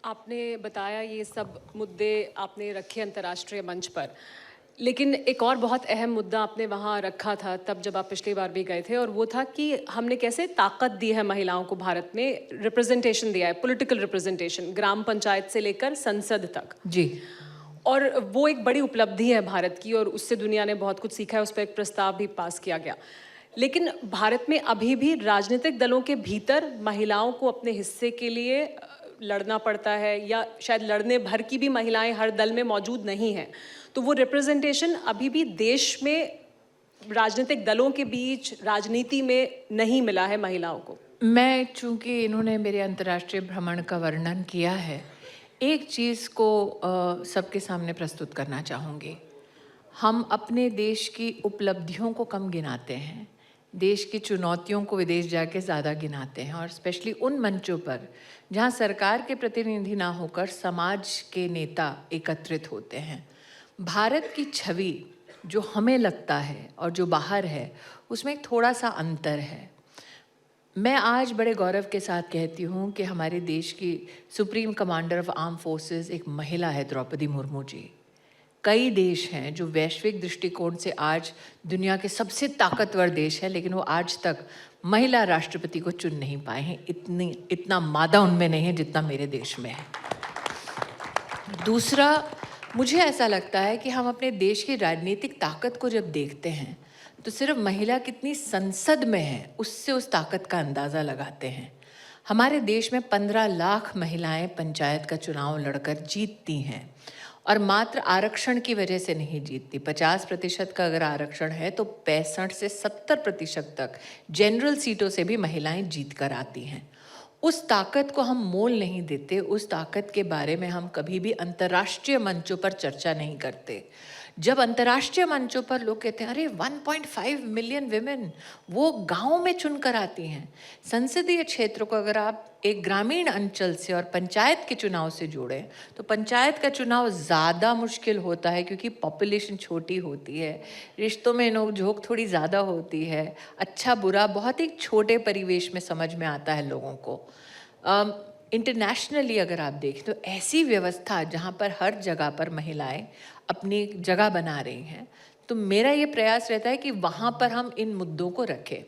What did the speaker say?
आपने बताया ये सब मुद्दे आपने रखे अंतर्राष्ट्रीय मंच पर, लेकिन एक और बहुत अहम मुद्दा आपने वहाँ रखा था तब जब आप पिछली बार भी गए थे, और वो था कि हमने कैसे ताकत दी है महिलाओं को भारत में, रिप्रेजेंटेशन दिया है, पॉलिटिकल रिप्रेजेंटेशन, ग्राम पंचायत से लेकर संसद तक। जी। और वो एक बड़ी उपलब्धि है भारत की, और उससे दुनिया ने बहुत कुछ सीखा है, उस पर एक प्रस्ताव भी पास किया गया। लेकिन भारत में अभी भी राजनीतिक दलों के भीतर महिलाओं को अपने हिस्से के लिए लड़ना पड़ता है, या शायद लड़ने भर की भी महिलाएं हर दल में मौजूद नहीं हैं। तो वो रिप्रेजेंटेशन अभी भी देश में राजनीतिक दलों के बीच राजनीति में नहीं मिला है महिलाओं को। मैं चूँकि इन्होंने मेरे अंतर्राष्ट्रीय भ्रमण का वर्णन किया है, एक चीज़ को सबके सामने प्रस्तुत करना चाहूँगी। हम अपने देश की उपलब्धियों को कम गिनाते हैं, देश की चुनौतियों को विदेश जाके ज़्यादा गिनाते हैं, और स्पेशली उन मंचों पर जहाँ सरकार के प्रतिनिधि ना होकर समाज के नेता एकत्रित होते हैं। भारत की छवि जो हमें लगता है और जो बाहर है, उसमें एक थोड़ा सा अंतर है। मैं आज बड़े गौरव के साथ कहती हूँ कि हमारे देश की supreme commander of arm forces एक महिला है, द्रौपदी मुर्मू जी। कई देश हैं जो वैश्विक दृष्टिकोण से आज दुनिया के सबसे ताकतवर देश हैं, लेकिन वो आज तक महिला राष्ट्रपति को चुन नहीं पाए हैं। इतना मादा उनमें नहीं है जितना मेरे देश में है। दूसरा, मुझे ऐसा लगता है कि हम अपने देश की राजनीतिक ताकत को जब देखते हैं तो सिर्फ महिला कितनी संसद में है उससे उस ताकत का अंदाज़ा लगाते हैं। हमारे देश में 15 लाख महिलाएं पंचायत का चुनाव लड़कर जीतती हैं, और मात्र आरक्षण की वजह से नहीं जीतती। 50% का अगर आरक्षण है तो 65 से 70% तक जनरल सीटों से भी महिलाएं जीत कर आती हैं। उस ताकत को हम मोल नहीं देते, उस ताकत के बारे में हम कभी भी अंतर्राष्ट्रीय मंचों पर चर्चा नहीं करते। जब अंतर्राष्ट्रीय मंचों पर लोग कहते हैं अरे 1.5 मिलियन विमेन वो गाँव में चुनकर आती हैं। संसदीय क्षेत्र को अगर आप एक ग्रामीण अंचल से और पंचायत के चुनाव से जोड़ें तो पंचायत का चुनाव ज़्यादा मुश्किल होता है, क्योंकि पॉपुलेशन छोटी होती है, रिश्तों में नोक-झोंक थोड़ी ज़्यादा होती है, अच्छा बुरा बहुत ही छोटे परिवेश में समझ में आता है लोगों को। इंटरनेशनली अगर आप देखें तो ऐसी व्यवस्था जहाँ पर हर जगह पर महिलाएं अपनी जगह बना रही हैं, तो मेरा ये प्रयास रहता है कि वहाँ पर हम इन मुद्दों को रखें।